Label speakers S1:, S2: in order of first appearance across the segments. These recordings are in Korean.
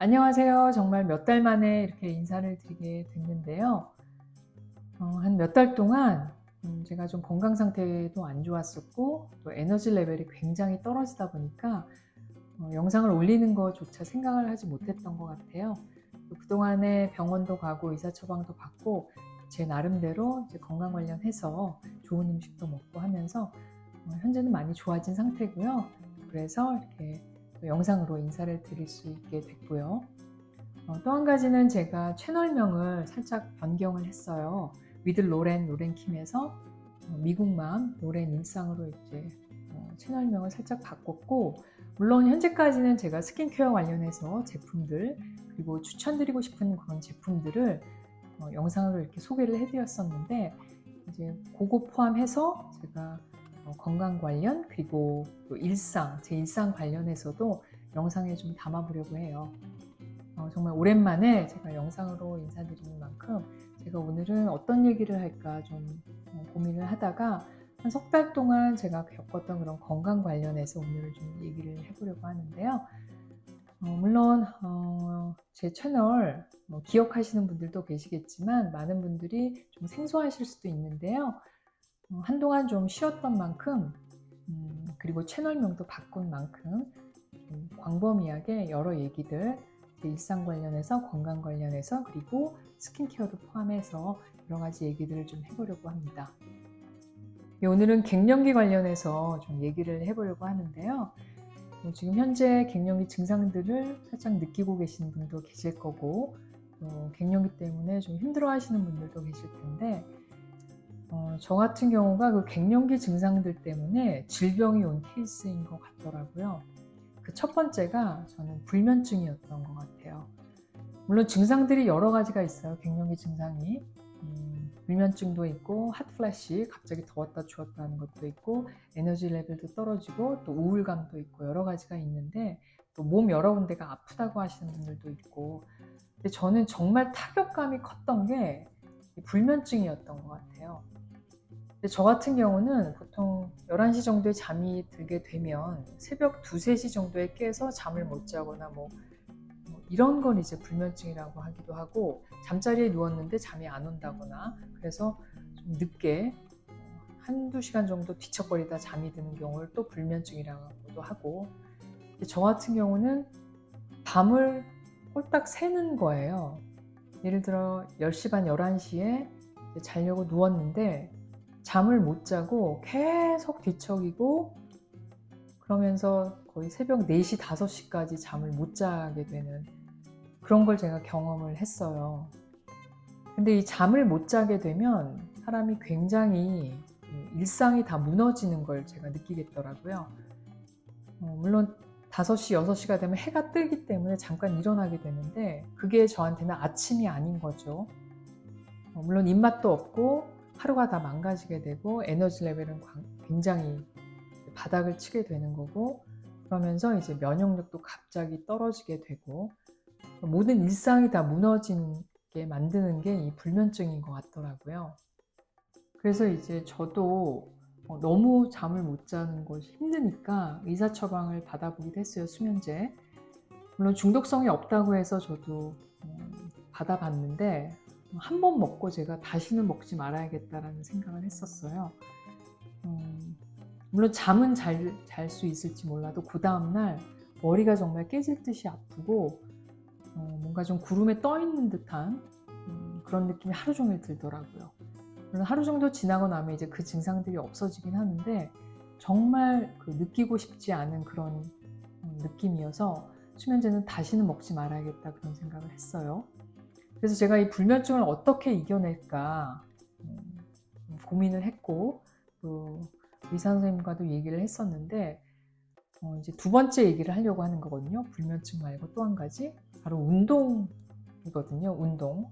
S1: 안녕하세요. 정말 몇 달 만에 이렇게 인사를 드리게 됐는데요. 한 몇 달 동안 제가 좀 건강 상태도 안 좋았었고 또 에너지 레벨이 굉장히 떨어지다 보니까 영상을 올리는 것조차 생각을 하지 못했던 것 같아요. 또 그동안에 병원도 가고 의사 처방도 받고 제 나름대로 이제 건강 관련해서 좋은 음식도 먹고 하면서 현재는 많이 좋아진 상태고요. 그래서 이렇게 또 영상으로 인사를 드릴 수 있게 됐고요. 또 한 가지는 제가 채널명을 살짝 변경을 했어요. 위드 로렌킴에서 미국맘 로렌 일상으로 이제 채널명을 살짝 바꿨고, 물론 현재까지는 제가 스킨케어 관련해서 제품들 그리고 추천드리고 싶은 그런 제품들을 영상으로 이렇게 소개를 해드렸었는데, 이제 그거 포함해서 제가 건강 관련 그리고 또 제 일상 관련해서도 영상에 좀 담아보려고 해요. 정말 오랜만에 제가 영상으로 인사드리는 만큼 제가 오늘은 어떤 얘기를 할까 좀 고민을 하다가 한 석 달 동안 제가 겪었던 그런 건강 관련해서 오늘 좀 얘기를 해보려고 하는데요. 물론 제 채널 기억하시는 분들도 계시겠지만 많은 분들이 좀 생소하실 수도 있는데요. 한동안 좀 쉬었던 만큼 그리고 채널명도 바꾼 만큼 좀 광범위하게 여러 얘기들, 일상 관련해서 건강 관련해서 그리고 스킨케어도 포함해서 여러 가지 얘기들을 좀 해보려고 합니다. 오늘은 갱년기 관련해서 좀 얘기를 해보려고 하는데요. 지금 현재 갱년기 증상들을 살짝 느끼고 계시는 분도 계실 거고, 갱년기 때문에 좀 힘들어 하시는 분들도 계실 텐데, 저 같은 경우가 그 갱년기 증상들 때문에 질병이 온 케이스인 것 같더라고요. 그 첫 번째가 저는 불면증이었던 것 같아요. 물론 증상들이 여러 가지가 있어요. 갱년기 증상이. 불면증도 있고, 핫플래시, 갑자기 더웠다 추웠다 하는 것도 있고, 에너지 레벨도 떨어지고, 또 우울감도 있고, 여러 가지가 있는데, 또 몸 여러 군데가 아프다고 하시는 분들도 있고, 근데 저는 정말 타격감이 컸던 게 불면증이었던 것 같아요. 근데 저 같은 경우는 보통 11시 정도에 잠이 들게 되면 새벽 2, 3시 정도에 깨서 잠을 못 자거나 뭐 이런 건 이제 불면증이라고 하기도 하고, 잠자리에 누웠는데 잠이 안 온다거나, 그래서 좀 늦게 한두 시간 정도 뒤척거리다 잠이 드는 경우를 또 불면증이라고도 하고, 근데 저 같은 경우는 밤을 꼴딱 새는 거예요. 예를 들어 10시 반, 11시에 자려고 누웠는데 잠을 못 자고 계속 뒤척이고, 그러면서 거의 새벽 4시, 5시까지 잠을 못 자게 되는 그런 걸 제가 경험을 했어요. 근데 이 잠을 못 자게 되면 사람이 굉장히 일상이 다 무너지는 걸 제가 느끼겠더라고요. 물론 5시, 6시가 되면 해가 뜨기 때문에 잠깐 일어나게 되는데 그게 저한테는 아침이 아닌 거죠. 물론 입맛도 없고 하루가 다 망가지게 되고 에너지 레벨은 굉장히 바닥을 치게 되는 거고, 그러면서 이제 면역력도 갑자기 떨어지게 되고 모든 일상이 다 무너지게 만드는 게 이 불면증인 것 같더라고요. 그래서 이제 저도 너무 잠을 못 자는 것이 힘드니까 의사 처방을 받아보기도 했어요, 수면제. 물론 중독성이 없다고 해서 저도 받아봤는데 한 번 먹고 제가 다시는 먹지 말아야겠다라는 생각을 했었어요. 물론 잠은 잘 수 있을지 몰라도 그 다음날 머리가 정말 깨질 듯이 아프고 뭔가 좀 구름에 떠 있는 듯한 그런 느낌이 하루 종일 들더라고요. 물론 하루 정도 지나고 나면 이제 그 증상들이 없어지긴 하는데 정말 그 느끼고 싶지 않은 그런 느낌이어서 수면제는 다시는 먹지 말아야겠다 그런 생각을 했어요. 그래서 제가 이 불면증을 어떻게 이겨낼까 고민을 했고, 또 의사 선생님과도 얘기를 했었는데 이제 두 번째 얘기를 하려고 하는 거거든요. 불면증 말고 또 한 가지, 바로 운동이거든요. 운동.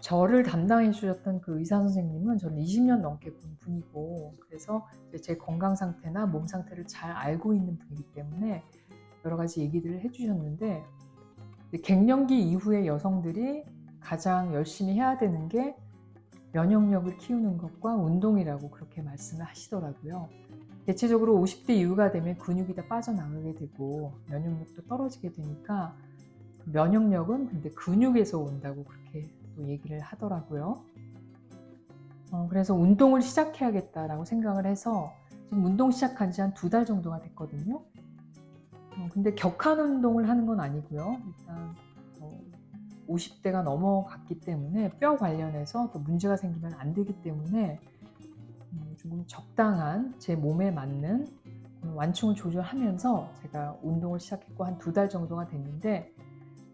S1: 저를 담당해 주셨던 그 의사 선생님은 저는 20년 넘게 본 분이고, 그래서 제 건강 상태나 몸 상태를 잘 알고 있는 분이기 때문에 여러 가지 얘기들을 해주셨는데, 갱년기 이후에 여성들이 가장 열심히 해야 되는 게 면역력을 키우는 것과 운동이라고 그렇게 말씀을 하시더라고요. 대체적으로 50대 이후가 되면 근육이 다 빠져나가게 되고 면역력도 떨어지게 되니까 면역력은 근데 근육에서 온다고 그렇게 또 얘기를 하더라고요. 그래서 운동을 시작해야겠다라고 생각을 해서 지금 운동 시작한 지 한 2달 정도가 됐거든요. 근데 격한 운동을 하는 건 아니고요. 일단 50대가 넘어갔기 때문에 뼈 관련해서 또 문제가 생기면 안 되기 때문에 조금 적당한 제 몸에 맞는 완충을 조절하면서 제가 운동을 시작했고 한 2달 정도가 됐는데,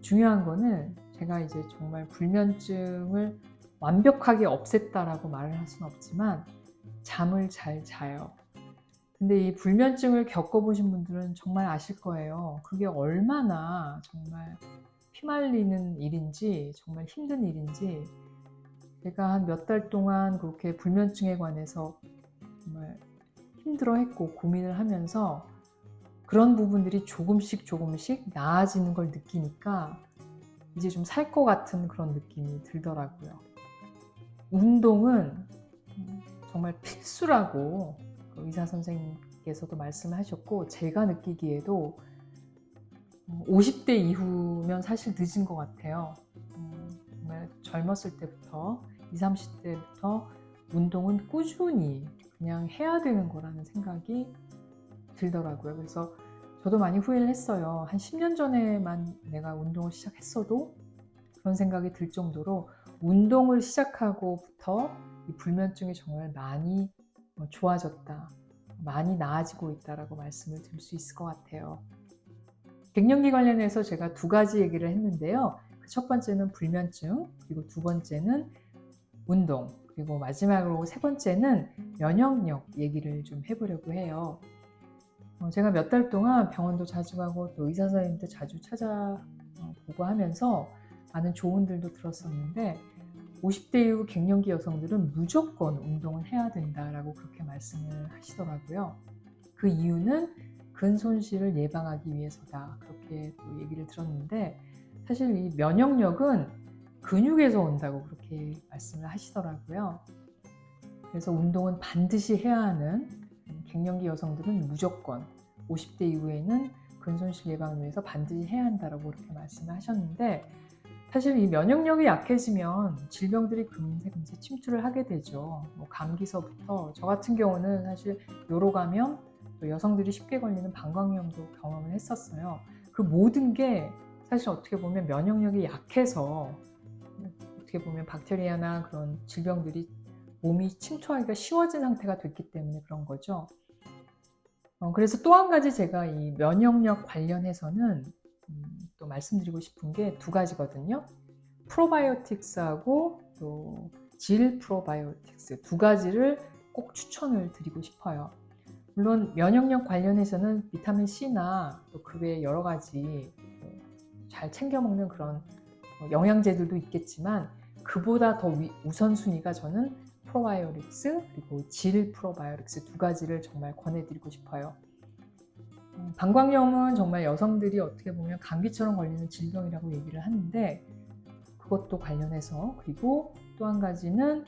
S1: 중요한 거는 제가 이제 정말 불면증을 완벽하게 없앴다라고 말을 할 수는 없지만 잠을 잘 자요. 근데 이 불면증을 겪어보신 분들은 정말 아실 거예요. 그게 얼마나 정말 피말리는 일인지, 정말 힘든 일인지. 제가 한 몇 달 동안 그렇게 불면증에 관해서 정말 힘들어했고 고민을 하면서 그런 부분들이 조금씩 나아지는 걸 느끼니까 이제 좀 살 것 같은 그런 느낌이 들더라고요. 운동은 정말 필수라고 의사 선생님께서도 말씀하셨고, 제가 느끼기에도 50대 이후면 사실 늦은 것 같아요. 정말 젊었을 때부터 20, 30대부터 운동은 꾸준히 그냥 해야 되는 거라는 생각이 들더라고요. 그래서 저도 많이 후회를 했어요. 한 10년 전에만 내가 운동을 시작했어도 그런 생각이 들 정도로 운동을 시작하고부터 이 불면증이 정말 많이 좋아졌다, 많이 나아지고 있다라고 말씀을 드릴 수 있을 것 같아요. 갱년기 관련해서 제가 2가지 얘기를 했는데요. 첫 번째는 불면증, 그리고 2번째는 운동, 그리고 마지막으로 3번째는 면역력 얘기를 좀 해보려고 해요. 제가 몇 달 동안 병원도 자주 가고 또 의사 선생님도 자주 찾아보고 하면서 많은 조언들도 들었었는데, 50대 이후 갱년기 여성들은 무조건 운동을 해야 된다라고 그렇게 말씀을 하시더라고요. 그 이유는 근손실을 예방하기 위해서다, 그렇게 또 얘기를 들었는데, 사실 이 면역력은 근육에서 온다고 그렇게 말씀을 하시더라고요. 그래서 운동은 반드시 해야 하는, 갱년기 여성들은 무조건 50대 이후에는 근손실 예방을 위해서 반드시 해야 한다라고 그렇게 말씀을 하셨는데, 사실 이 면역력이 약해지면 질병들이 금세 침투를 하게 되죠. 감기서부터, 저 같은 경우는 사실 요로감염, 또 여성들이 쉽게 걸리는 방광염도 경험을 했었어요. 그 모든 게 사실 어떻게 보면 면역력이 약해서, 어떻게 보면 박테리아나 그런 질병들이 몸이 침투하기가 쉬워진 상태가 됐기 때문에 그런 거죠. 그래서 또 한 가지 제가 이 면역력 관련해서는 또 말씀드리고 싶은 게 2가지거든요. 프로바이오틱스하고 또 질 프로바이오틱스, 2가지를 꼭 추천을 드리고 싶어요. 물론 면역력 관련해서는 비타민 C나 또 그 외에 여러 가지 잘 챙겨 먹는 그런 영양제들도 있겠지만, 그보다 더 우선순위가 저는 프로바이오틱스 그리고 질 프로바이오틱스 2가지를 정말 권해드리고 싶어요. 방광염은 정말 여성들이 어떻게 보면 감기처럼 걸리는 질병이라고 얘기를 하는데, 그것도 관련해서, 그리고 또 한 가지는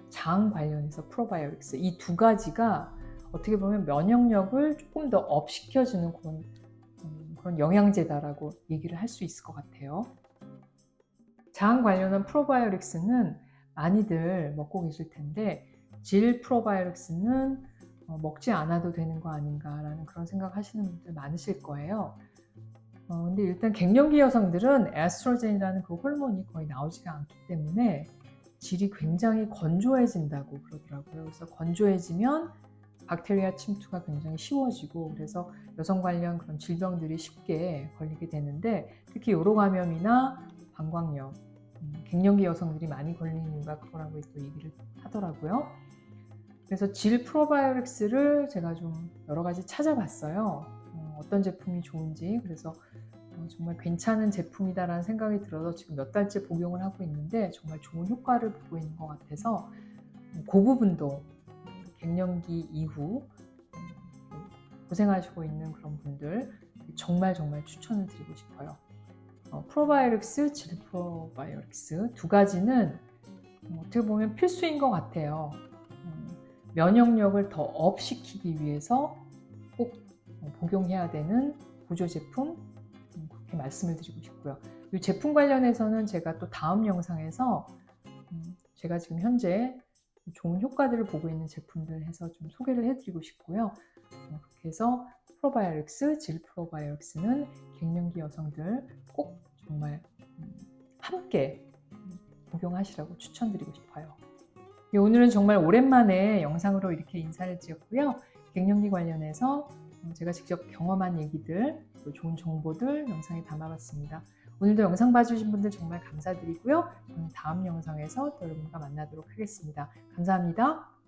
S1: 장 관련해서 프로바이오틱스, 이 2가지가 어떻게 보면 면역력을 조금 더 업시켜주는 그런 영양제다라고 얘기를 할 수 있을 것 같아요. 장 관련한 프로바이오틱스는 많이들 먹고 계실 텐데, 질 프로바이오틱스는 먹지 않아도 되는 거 아닌가라는 그런 생각 하시는 분들 많으실 거예요. 근데 일단 갱년기 여성들은 에스트로겐이라는 그 호르몬이 거의 나오지가 않기 때문에 질이 굉장히 건조해진다고 그러더라고요. 그래서 건조해지면 박테리아 침투가 굉장히 쉬워지고, 그래서 여성 관련 그런 질병들이 쉽게 걸리게 되는데, 특히 요로감염이나 방광염, 갱년기 여성들이 많이 걸리는 이유가 그거라고 또 얘기를 하더라고요. 그래서 질 프로바이오틱스를 제가 좀 여러 가지 찾아봤어요. 어떤 제품이 좋은지. 그래서 정말 괜찮은 제품이다라는 생각이 들어서 지금 몇 달째 복용을 하고 있는데 정말 좋은 효과를 보고 있는 것 같아서, 그 부분도 갱년기 이후 고생하시고 있는 그런 분들 정말 추천을 드리고 싶어요. 프로바이오틱스, 질 프로바이오틱스 2가지는 어떻게 보면 필수인 것 같아요. 면역력을 더 업시키기 위해서 꼭 복용해야 되는 보조 제품, 그렇게 말씀을 드리고 싶고요. 이 제품 관련해서는 제가 또 다음 영상에서 제가 지금 현재 좋은 효과들을 보고 있는 제품들 해서 좀 소개를 해드리고 싶고요. 그렇게 해서 프로바이오틱스, 질 프로바이오틱스는 갱년기 여성들 꼭 정말 함께 복용하시라고 추천드리고 싶어요. 오늘은 정말 오랜만에 영상으로 이렇게 인사를 드렸고요. 갱년기 관련해서 제가 직접 경험한 얘기들, 또 좋은 정보들 영상에 담아봤습니다. 오늘도 영상 봐주신 분들 정말 감사드리고요. 저는 다음 영상에서 또 여러분과 만나도록 하겠습니다. 감사합니다.